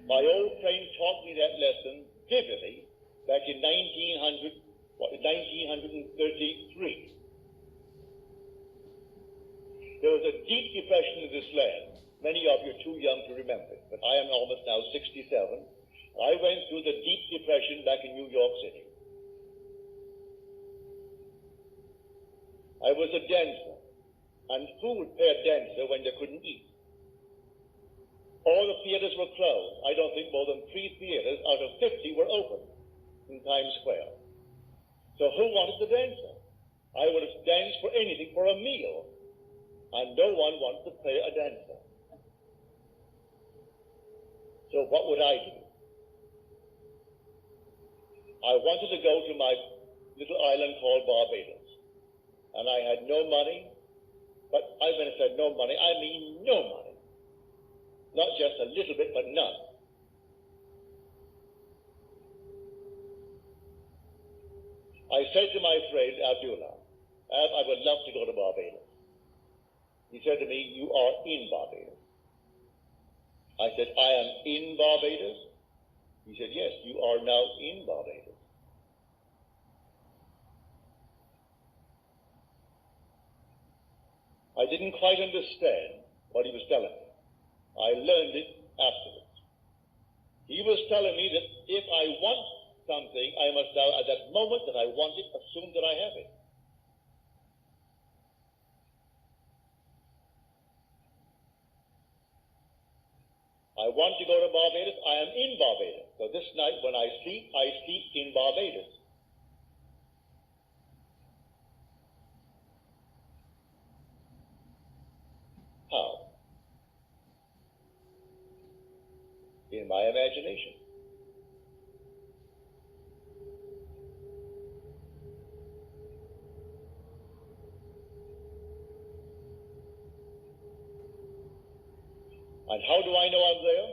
My old friend taught me that lesson vividly back in 1933. There was a deep depression in this land. Many of you are too young to remember it, but I am almost now 67. I went through the deep depression back in New York City. I was a dancer, and who would pay a dancer when they couldn't eat? All the theaters were closed. I don't think more than 3 theaters out of 50 were open in Times Square. So who wanted the dancer? I would have danced for anything, for a meal, and no one wanted to pay a dancer. So what would I do? I wanted to go to my little island called Barbados, and I had no money, but when I said no money, I mean no money. Not just a little bit, but none. I said to my friend Abdallah, I would love to go to Barbados. He said to me, you are in Barbados. I said, I am in Barbados? He said, yes, you are now in Barbados. I didn't quite understand what he was telling me. I learned it afterwards. He was telling me that if I want something, I must now, at that moment that I want it, assume that I have it. I want to go to Barbados. I am in Barbados. So this night when I sleep in Barbados. How? In my imagination. And how do I know I'm there?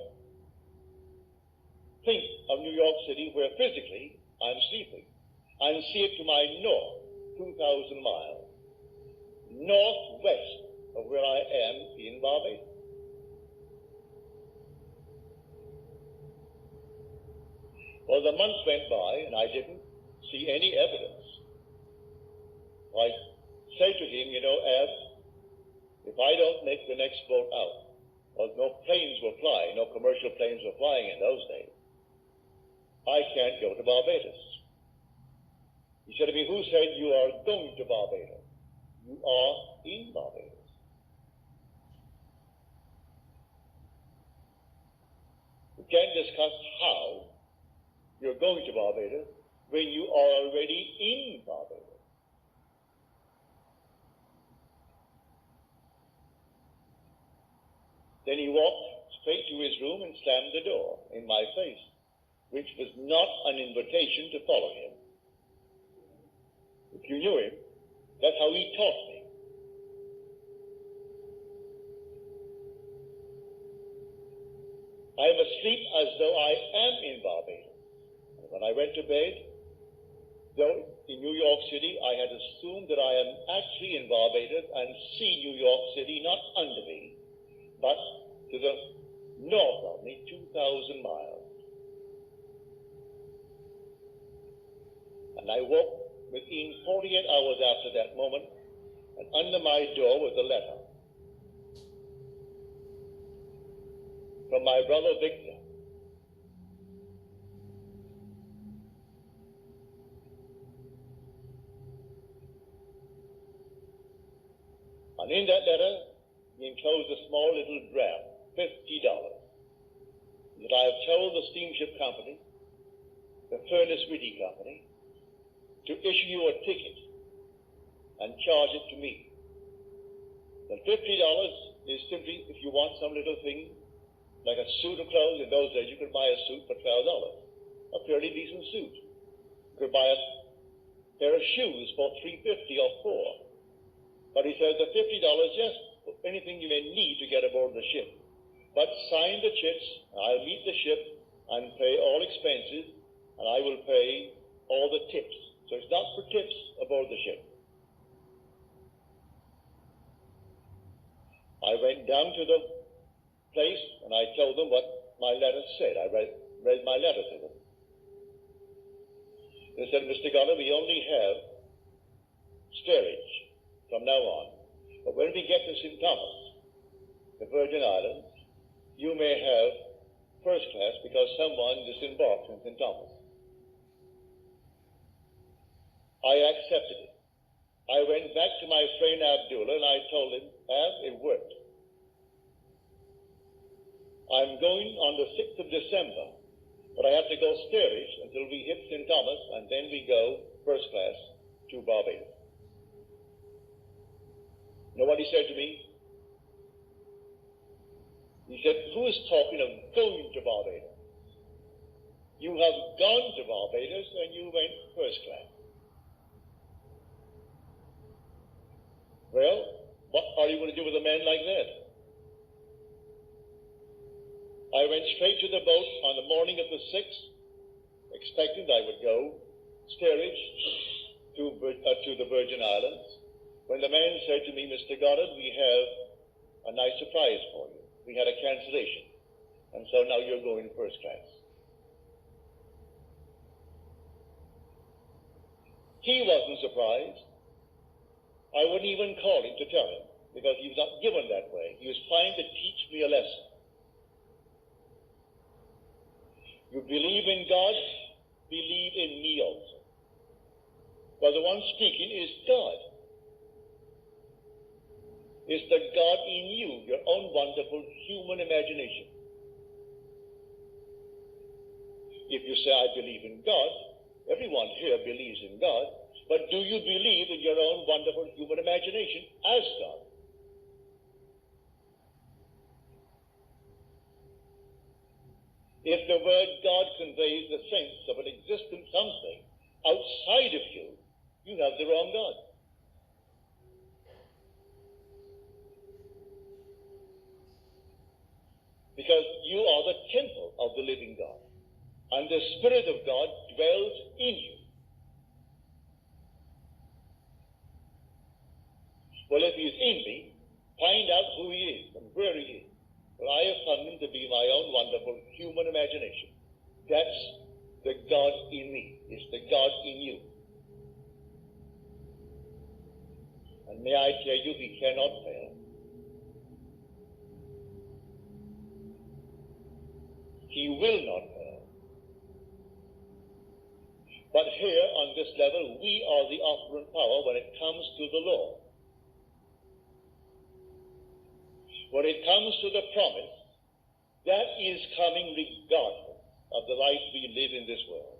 Think of New York City, where physically I'm sleeping, and see it to my north, 2,000 miles, northwest of where I am in Barbados. Well, the months went by, and I didn't see any evidence. I said to him, you know, Ab, if I don't make the next boat out, well, no planes were flying, no commercial planes were flying in those days, I can't go to Barbados. He said to me, who said you are going to Barbados? You are in Barbados. We can't discuss how you're going to Barbados when you are already in Barbados. Then he walked straight to his room and slammed the door in my face, which was not an invitation to follow him. If you knew him, that's how he taught me. I am asleep as though I am in Barbados. And when I went to bed, though in New York City, I had assumed that I am actually in Barbados and see New York City not under me, but to the north of me, 2,000 miles. And I woke within 48 hours after that moment, and under my door was a letter from my brother Victor. And in that letter, he enclosed a small little draft, $50, that I have told the steamship company, the Furnace Riddy Company, to issue you a ticket and charge it to me. The $50 is simply if you want some little thing, like a suit of clothes. In those days, you could buy a suit for $12, a fairly decent suit. You could buy a pair of shoes for $3.50 or $4. But he says the $50 just anything you may need to get aboard the ship. But sign the chits, I'll meet the ship and pay all expenses, and I will pay all the tips. So it's not for tips aboard the ship. I went down to the place and I told them what my letter said. I read my letter to them. They said, Mr. Goddard, we only have steerage from now on. But when we get to St. Thomas, the Virgin Islands, you may have first class because someone disembarked in St. Thomas. I accepted it. I went back to my friend Abdallah and I told him, it worked. I'm going on the 6th of December, but I have to go steerage until we hit St. Thomas, and then we go first class to Barbados. You know what he said to me? He said, who is talking of going to Barbados? You have gone to Barbados and you went first class. Well, what are you going to do with a man like that? I went straight to the boat on the morning of the 6th, expecting I would go steerage to the Virgin Islands, when the man said to me, Mr. Goddard, we have a nice surprise for you. We had a cancellation, and so now you're going first class. He wasn't surprised. I wouldn't even call him to tell him, because he was not given that way. He was trying to teach me a lesson. You believe in God, believe in me also. But the one speaking is God. It's the God in you, your own wonderful human imagination. If you say, I believe in God, everyone here believes in God, but do you believe in your own wonderful human imagination as God? If the word God conveys the sense of an existent something outside of you, you have the wrong God. Because you are the temple of the living God, and the Spirit of God dwells in you. Well, if he's in me, find out who he is and where he is. Well, I have found him to be my own wonderful human imagination. That's the God in me. It's the God in you. And may I tell you, he cannot fail. He will not fail. But here, on this level, we are the operant power when it comes to the law. When it comes to the promise, that is coming regardless of the life we live in this world.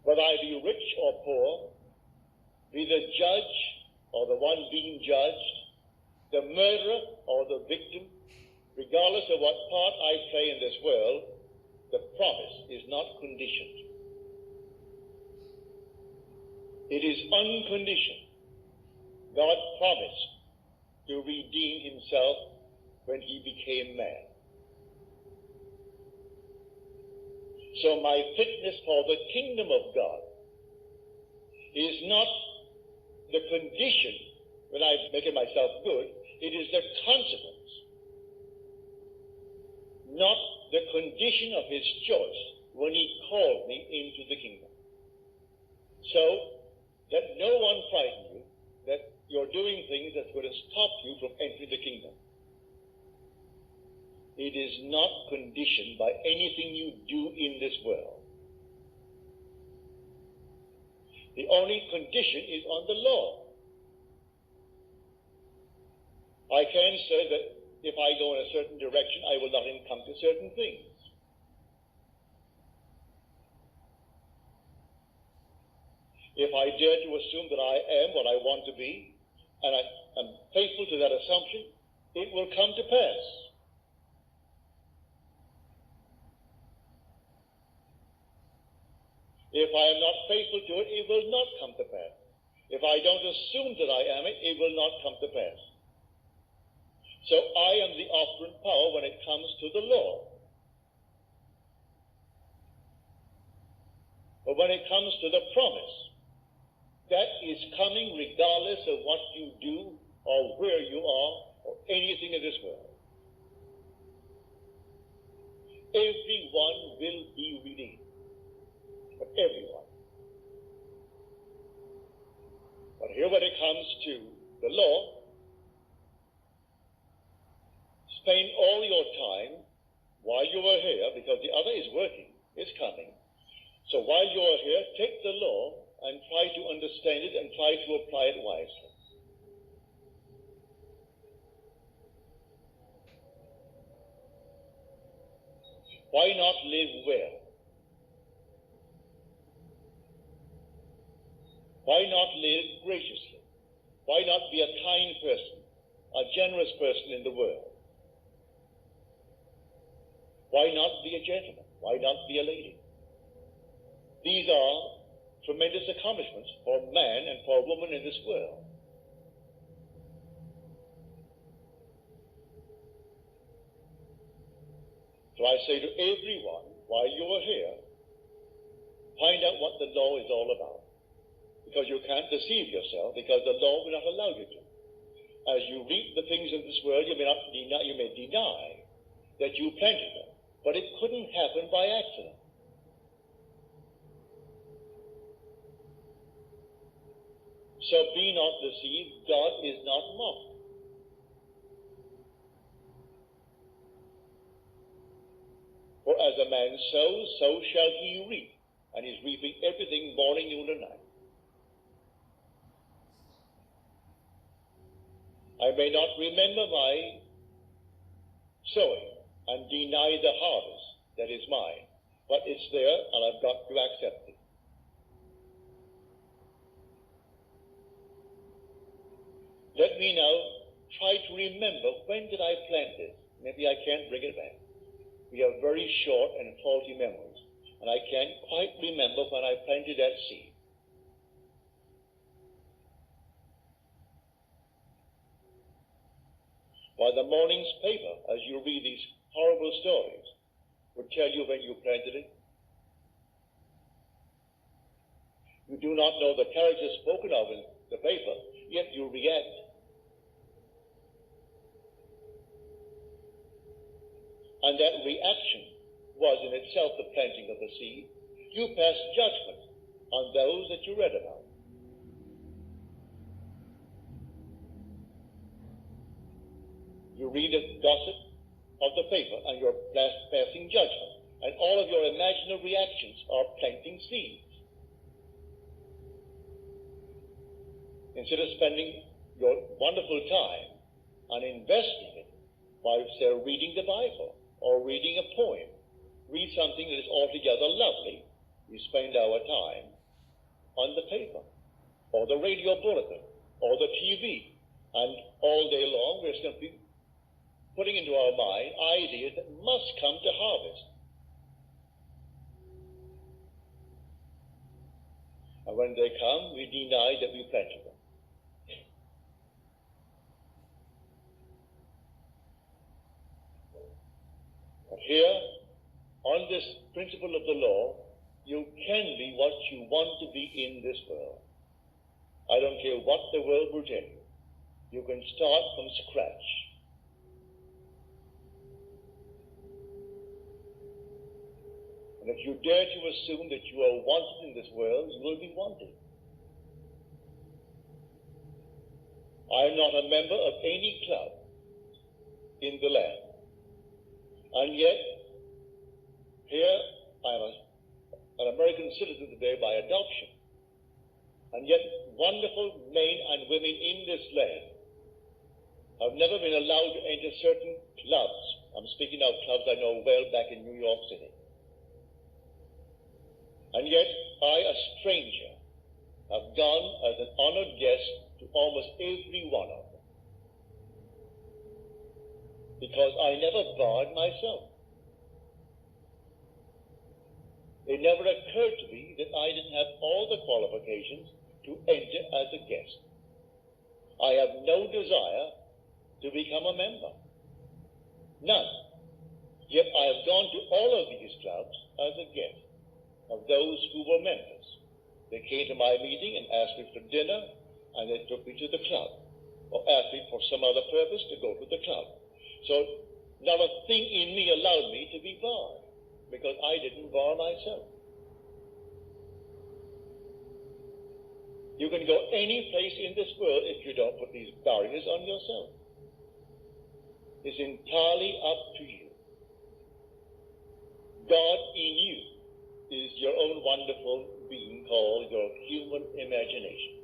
Whether I be rich or poor, be the judge or the one being judged, the murderer or the victim, regardless of what part I play in this world, the promise is not conditioned. It is unconditioned. God promised to redeem himself when he became man. So my fitness for the kingdom of God is not the condition when I'm making myself good, it is the consequence, not the condition of his choice when he called me into the kingdom. So, let no one frighten you that you're doing things that's going to stop you from entering the kingdom. It is not conditioned by anything you do in this world. The only condition is on the law. I can say that if I go in a certain direction, I will not encounter certain things. If I dare to assume that I am what I want to be, and I am faithful to that assumption, it will come to pass. If I am not faithful to it, it will not come to pass. If I don't assume that I am it, it will not come to pass. So I am the operant power when it comes to the law. But when it comes to the promise, that is coming regardless of what you do or where you are or anything in this world. everyone will be redeemed. But everyone. But here when it comes to the law, spend all your time while you are here, because the other is working, is coming. So while you are here, take the law and try to understand it and try to apply it wisely. Why not live well? Why not live graciously? Why not be a kind person, a generous person in the world? Why not be a gentleman? Why not be a lady? These are tremendous accomplishments for man and for woman in this world. So I say to everyone, while you are here, find out what the law is all about. Because you can't deceive yourself, because the law will not allow you to. As you reap the things of this world, you may deny that you planted them. But it couldn't happen by accident. So be not deceived, God is not mocked. For as a man sows, so shall he reap. And he's reaping everything morning, noon, and night. I may not remember my sowing and deny the harvest that is mine, but it's there and I've got to accept it. Let me now try to remember, when did I plant this? Maybe I can't bring it back. We have very short and faulty memories, and I can't quite remember when I planted that seed. By the morning's paper, as you read these horrible stories, would tell you when you planted it. You do not know the characters spoken of in the paper, yet you react. And that reaction was in itself the planting of the seed. You pass judgment on those that you read about. You read a gossip of the paper and you're passing judgment. And all of your imaginary reactions are planting seeds. Instead of spending your wonderful time on investing it by, say, reading the Bible or reading a poem, read something that is altogether lovely, we spend our time on the paper or the radio bulletin or the TV. And all day long we're simply putting into our mind ideas that must come to harvest. And when they come, we deny that we planted them. But here, on this principle of the law, you can be what you want to be in this world. I don't care what the world will tell you. You can start from scratch. And if you dare to assume that you are wanted in this world, you will be wanted. I am not a member of any club in the land. And yet, here I am an American citizen today by adoption. And yet, wonderful men and women in this land have never been allowed to enter certain clubs. I'm speaking of clubs I know well back in New York City. And yet, I, a stranger, have gone as an honored guest to almost every one of them. Because I never barred myself. It never occurred to me that I didn't have all the qualifications to enter as a guest. I have no desire to become a member. None. Yet I have gone to all of these clubs as a guest of those who were members. They came to my meeting and asked me for dinner, and they took me to the club, or asked me for some other purpose to go to the club. So Not a thing in me allowed me to be born, because I didn't born myself. You can go any place in this world if you don't put these barriers on yourself. It's entirely up to you. God in you is your own wonderful being called your human imagination.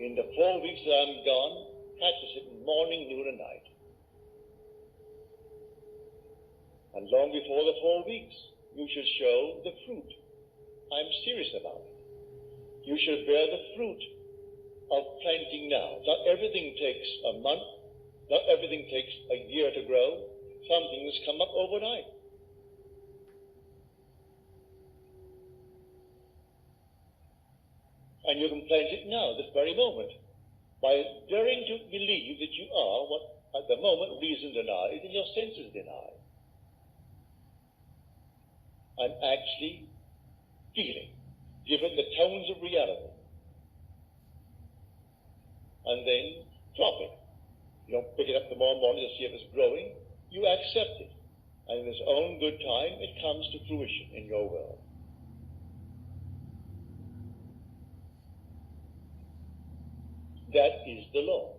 In the 4 weeks that I'm gone, practice it morning, noon, and night. And long before the 4 weeks, you should show the fruit. I'm serious about it. You should bear the fruit of planting now. Not everything takes a month. Not everything takes a year to grow. Some things come up overnight. And you can plant it now, this very moment, by daring to believe that you are what at the moment reason denies and your senses deny. And actually feeling. Give it the tones of reality. And then drop it. You don't pick it up tomorrow morning to see if it's growing. You accept it. And in its own good time, it comes to fruition in your world. That is the law.